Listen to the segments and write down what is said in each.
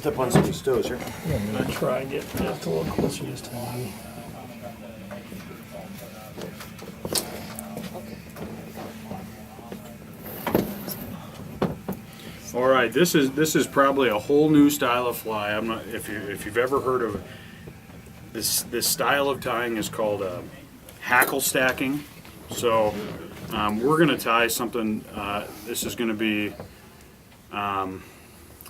step on somebody's toes here. I'm going to try and get just a little closer this time. All right, this is probably a whole new style of fly. I'm not if you've ever heard of this style of tying is called hackle stacking. So we're going to tie something. This is going to be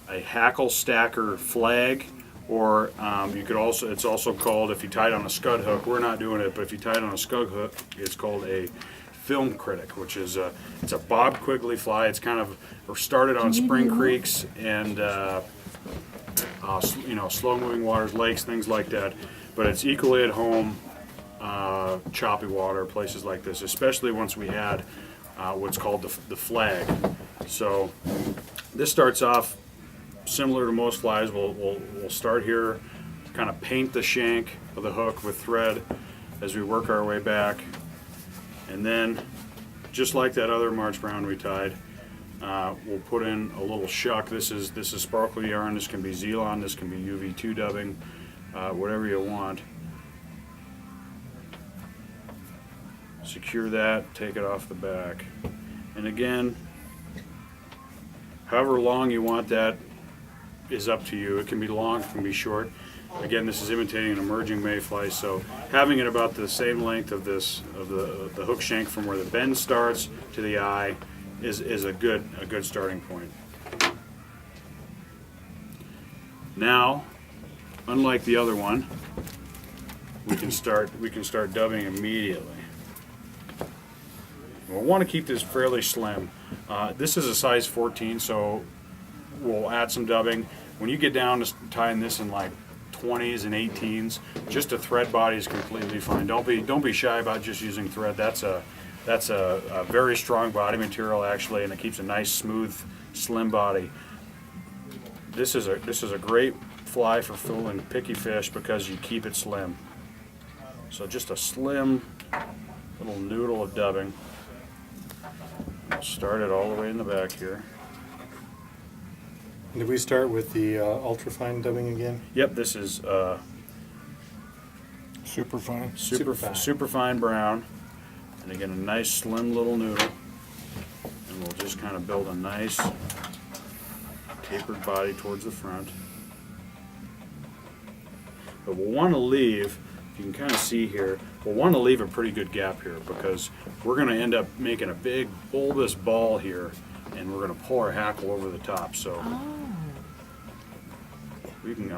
a hackle stacker flag, or you could also it's also called, if you tie it on a scud hook. We're not doing it, but if you tie it on a scud hook, it's called a film critic, which is it's a Bob Quigley fly. It's kind of started on spring creeks and slow-moving waters, lakes, things like that. But it's equally at home, choppy water, places like this, especially once we had what's called the flag. So this starts off similar to most flies. We'll start here, kind of paint the shank of the hook with thread as we work our way back. And then, just like that other March Brown we tied, we'll put in a little shuck. This is sparkle yarn. This can be Zelon. This can be UV2 dubbing, whatever you want. Secure that. Take it off the back. And again, however long you want that is up to you. It can be long. It can be short. Again, this is imitating an emerging mayfly, so having it about the same length of the hook shank from where the bend starts to the eye is a good starting point. Now, unlike the other one, we can start dubbing immediately. We'll want to keep this fairly slim. This is a size 14, so we'll add some dubbing. When you get down to tying this in like 20s and 18s, just a thread body is completely fine. Don't be shy about just using thread. That's a very strong body material actually, and it keeps a nice smooth slim body. This is a great fly for fooling picky fish because you keep it slim. So just a slim little noodle of dubbing. I'll start it all the way in the back here. Did we start with the ultrafine dubbing again? Yep, this is Superfine. superfine brown, and again a nice slim little noodle, and we'll just kind of build a nice tapered body towards the front. But we'll want to leave, if you can kind of see here, we'll want to leave a pretty good gap here because we're going to end up making a big bulbous ball here, and we're going to pull our hackle over the top. So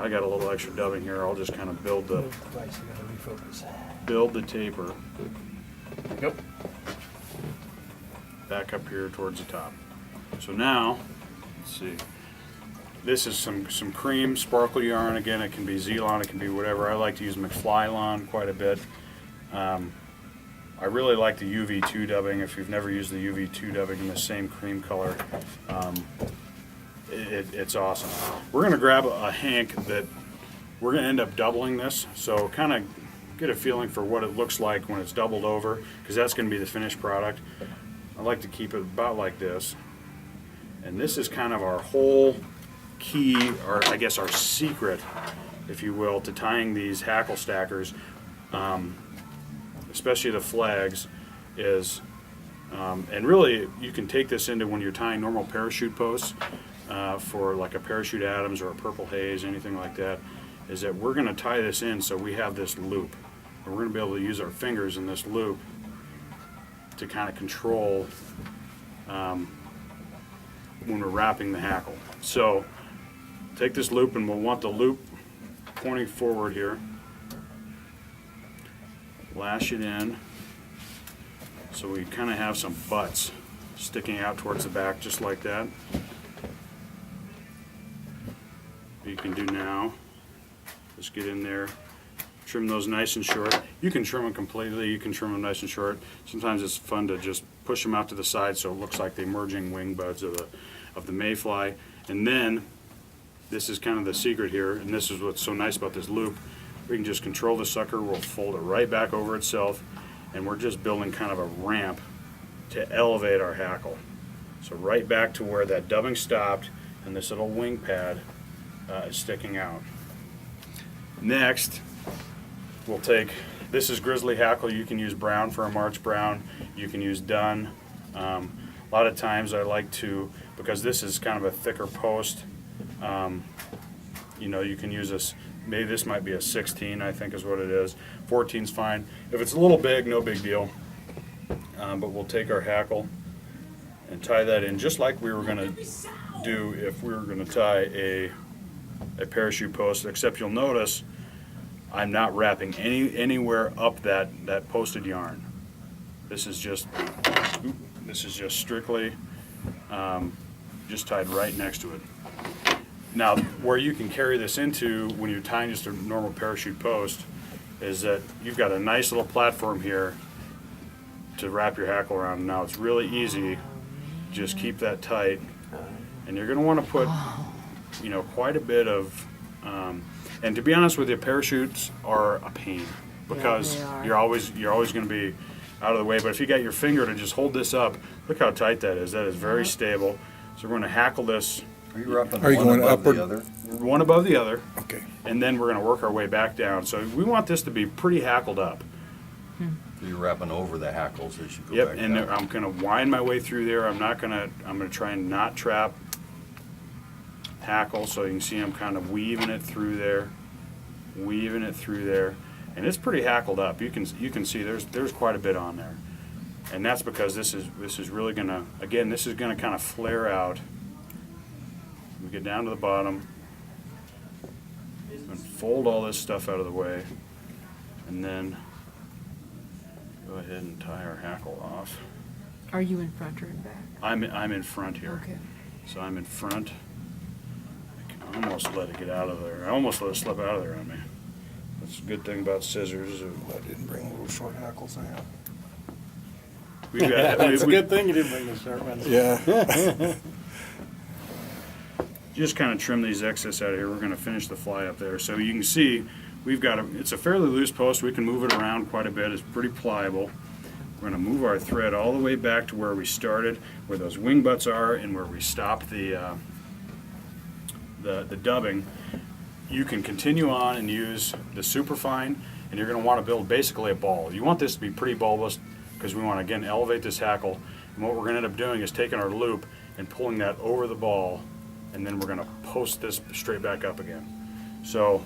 I got a little extra dubbing here. I'll just kind of build the taper. Yep. Back up here towards the top. So now, let's see. This is some cream sparkle yarn. Again, it can be Zelon, it can be whatever. I like to use McFlylon quite a bit. I really like the UV2 dubbing. If you've never used the UV2 dubbing in the same cream color, it's awesome. We're going to grab a hank that we're going to end up doubling this, so kind of get a feeling for what it looks like when it's doubled over, because that's going to be the finished product. I like to keep it about like this, and this is kind of our whole key, or I guess our secret, if you will, to tying these hackle stackers, especially the flags, is and really you can take this into when you're tying normal parachute posts for like a parachute Adams or a purple haze, anything like that, is that we're going to tie this in so we have this loop, and we're going to be able to use our fingers in this loop to kind of control when we're wrapping the hackle. So take this loop, and we'll want the loop pointing forward here. Lash it in so we kind of have some butts sticking out towards the back, just like that. What you can do now, just get in there, trim those nice and short. You can trim them completely, you can trim them nice and short. Sometimes it's fun to just push them out to the side so it looks like the emerging wing buds of the mayfly. And then this is kind of the secret here, and this is what's so nice about this loop. We can just control the sucker, we'll fold it right back over itself, and we're just building kind of a ramp to elevate our hackle. So right back to where that dubbing stopped, and this little wing pad sticking out. Next, we'll take, this is grizzly hackle. You can use brown for a March brown. You can use dun. A lot of times I like to, because this is kind of a thicker post, you know, you can use this, maybe this might be a 16, I think is what it is. 14's fine. If it's a little big, no big deal. But we'll take our hackle and tie that in just like we were going to do if we were going to tie a parachute post, except you'll notice I'm not wrapping anywhere up that posted yarn. This is just strictly just tied right next to it. Now, where you can carry this into when you're tying just a normal parachute post is that you've got a nice little platform here to wrap your hackle around. Now it's really easy. Just keep that tight, and you're going to want to put, you know, quite a bit of. And to be honest with you, parachutes are a pain because you're always going to be out of the way. But if you got your finger to just hold this up, look how tight that is. That is very stable. So we're going to hackle this. Are you wrapping Are you one going above upward? the other? One above the other, Okay. and then we're going to work our way back down. So we want this to be pretty hackled up. You're wrapping over the hackles as you go Yep, back and down. I'm going to wind my way through there. I'm going to try and not trap hackle, so you can see I'm kind of weaving it through there, and it's pretty hackled up. You can see there's quite a bit on there, and that's because this is really going to, again, this is going to kind of flare out. We get down to the bottom and fold all this stuff out of the way, and then go ahead and tie our hackle off. Are you in front or in back? I'm in front here. Okay. So I'm in front. I can almost let it get out of there. I almost let it slip out of there on me. That's a good thing about scissors. I didn't bring little short hackles. I have. We've got, It's a we good thing you didn't bring the short ones. Yeah. just kind of trim these excess out of here. We're going to finish the fly up there. So you can see we've got it's a fairly loose post. We can move it around quite a bit. It's pretty pliable. We're going to move our thread all the way back to where we started, where those wing butts are, and where we stopped the dubbing. You can continue on and use the superfine, and you're going to want to build basically a ball. You want this to be pretty bulbous because we want to, again, elevate this hackle. And what we're going to end up doing is taking our loop and pulling that over the ball, and then we're going to post this straight back up again. So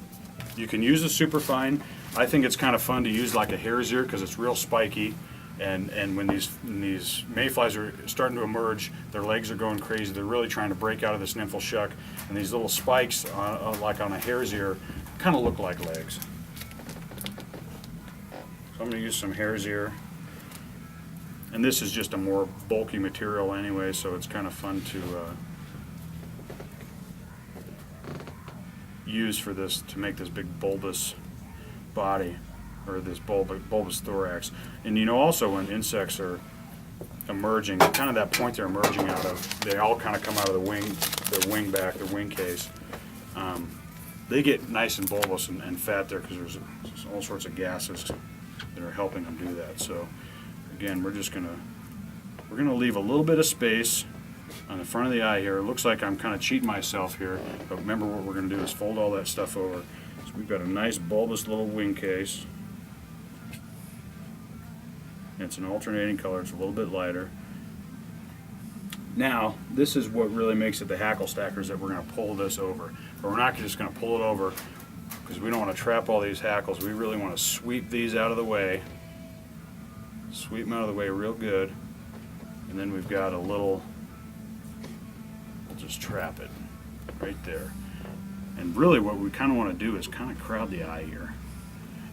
you can use the superfine. I think it's kind of fun to use like a hare's ear because it's real spiky. And when these mayflies are starting to emerge, their legs are going crazy. They're really trying to break out of this nymphal shuck. And these little spikes, like on a hare's ear, kind of look like legs. So I'm going to use some hare's ear. And this is just a more bulky material anyway, so it's kind of fun to use for this, to make this big bulbous body, or this bulbous thorax. And you know, also when insects are emerging, kind of that point they're emerging out of, they all kind of come out of their wing back, their wing case. They get nice and bulbous and fat there because there's all sorts of gases that are helping them do that. So again, we're gonna leave a little bit of space on the front of the eye here. It looks like I'm kind of cheating myself here, but remember what we're gonna do is fold all that stuff over. So we've got a nice bulbous little wing case. It's an alternating color, it's a little bit lighter. Now, this is what really makes it the hackle stackers, that we're going to pull this over. But we're not just going to pull it over because we don't want to trap all these hackles. We really want to sweep these out of the way. Sweep them out of the way real good. And then we've got a little, we'll just trap it right there. And really what we kind of want to do is kind of crowd the eye here.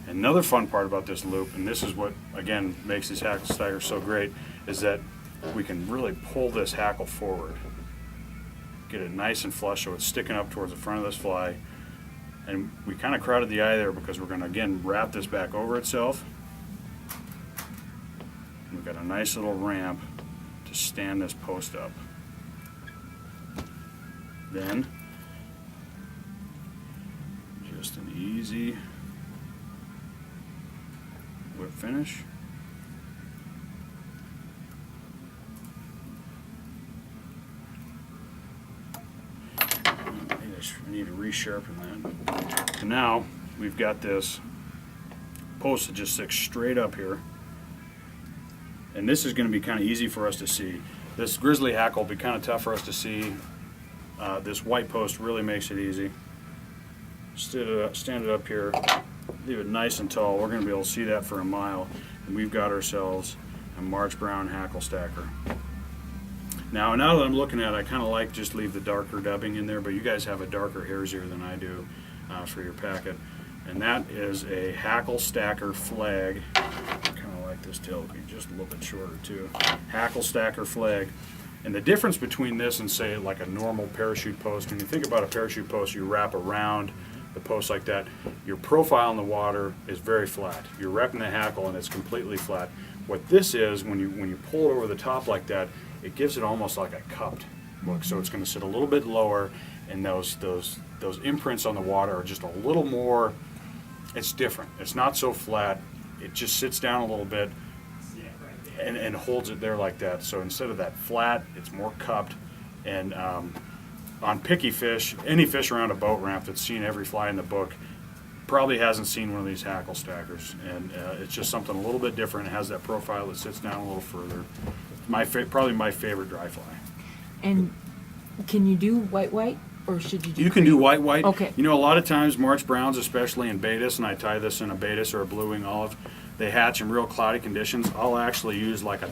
Another fun part about this loop, and this is what, again, makes these hackle stackers so great, is that we can really pull this hackle forward. Get it nice and flush so it's sticking up towards the front of this fly. And we kind of crowded the eye there because we're going to, again, wrap this back over itself. And we've got a nice little ramp to stand this post up. Then, just an easy whip finish. I need to resharpen that. And now we've got this post that just sticks straight up here. And this is going to be kind of easy for us to see. This grizzly hackle will be kind of tough for us to see. This white post really makes it easy. Stand it up here, leave it nice and tall. We're going to be able to see that for a mile. And we've got ourselves a March Brown Hackle Stacker. Now that I'm looking at it, I kind of like just leave the darker dubbing in there, but you guys have a darker hare's ear than I do for your packet. And that is a Hackle Stacker flag. I kind of like this tail to be just a little bit shorter too. Hackle Stacker flag. And the difference between this and say like a normal parachute post, when you think about a parachute post, you wrap around the post like that. Your profile in the water is very flat. You're wrapping the hackle and it's completely flat. What this is, when you pull it over the top like that, it gives it almost like a cupped look. So it's going to sit a little bit lower, and those imprints on the water are just a little more. It's different. It's not so flat. It just sits down a little bit and holds it there like that. So instead of that flat, it's more cupped. And on picky fish, any fish around a boat ramp that's seen every fly in the book probably hasn't seen one of these hackle stackers. And it's just something a little bit different. It has that profile that sits down a little further. Probably my favorite dry fly. And can you do white, or should you do? You can do white. Okay. You know, a lot of times March Browns, especially in Baetis, and I tie this in a Baetis or a blue wing olive, they hatch in real cloudy conditions. I'll actually use like a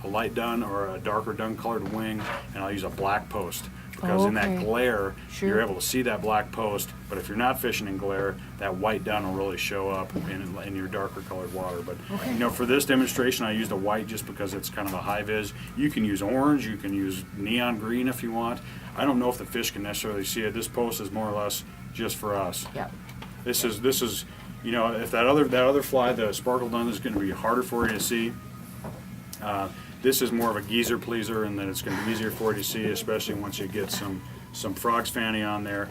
light dun or a darker dun colored wing, and I'll use a black post. Because in that Okay. glare, Sure. you're able to see that black post. But if you're not fishing in glare, that white dun will really show up in your darker colored water. But Okay. you know, for this demonstration, I used a white just because it's kind of a high vis. You can use orange, you can use neon green if you want. I don't know if the fish can necessarily see it. This post is more or less just for us. Yeah. This is, you know, if that other fly, the sparkle dun, is going to be harder for you to see. This is more of a geezer pleaser, and then it's going to be easier for you to see, especially once you get some frog's fanny on there,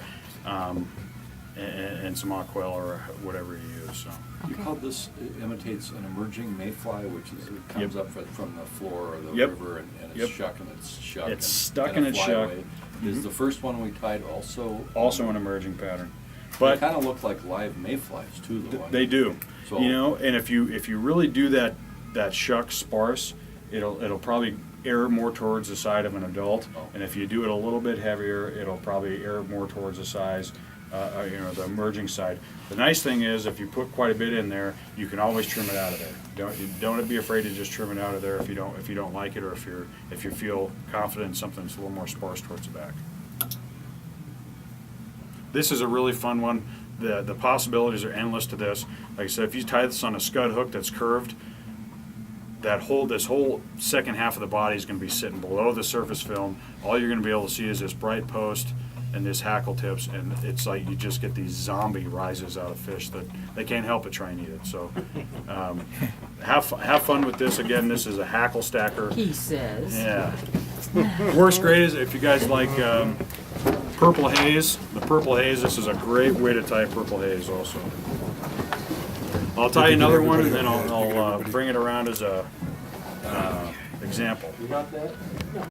and some aquel or whatever you use. So You Okay. called this, imitates an emerging mayfly, which is, it comes up from the floor or the Yep. river, and it's Yep. shuck and it's shuck. It's and- stuck and and a it's flyaway. shuck. Is the first one we tied also? also an emerging pattern, They but kind of look like live mayflies too, though. they do. So- You know, and if you really do that shuck sparse, it'll probably err more towards the side of an adult, Oh. and if you do it a little bit heavier, it'll probably err more towards the size, the emerging side. The nice thing is, if you put quite a bit in there, you can always trim it out of there. Don't be afraid to just trim it out of there if you don't like it, or if you feel confident in something that's a little more sparse towards the back. This is a really fun one. The possibilities are endless to this. Like I said, if you tie this on a scud hook that's curved, this whole second half of the body is going to be sitting below the surface film. All you're going to be able to see is this bright post and this hackle tips, and it's like you just get these zombie rises out of fish that they can't help but try and eat it. So have fun with this. Again, this is a Hackle Stacker. He says. Yeah. Works great is if you guys like purple haze. The purple haze, this is a great way to tie purple haze also. I'll tie another one, and then I'll bring it around as a example. You got that?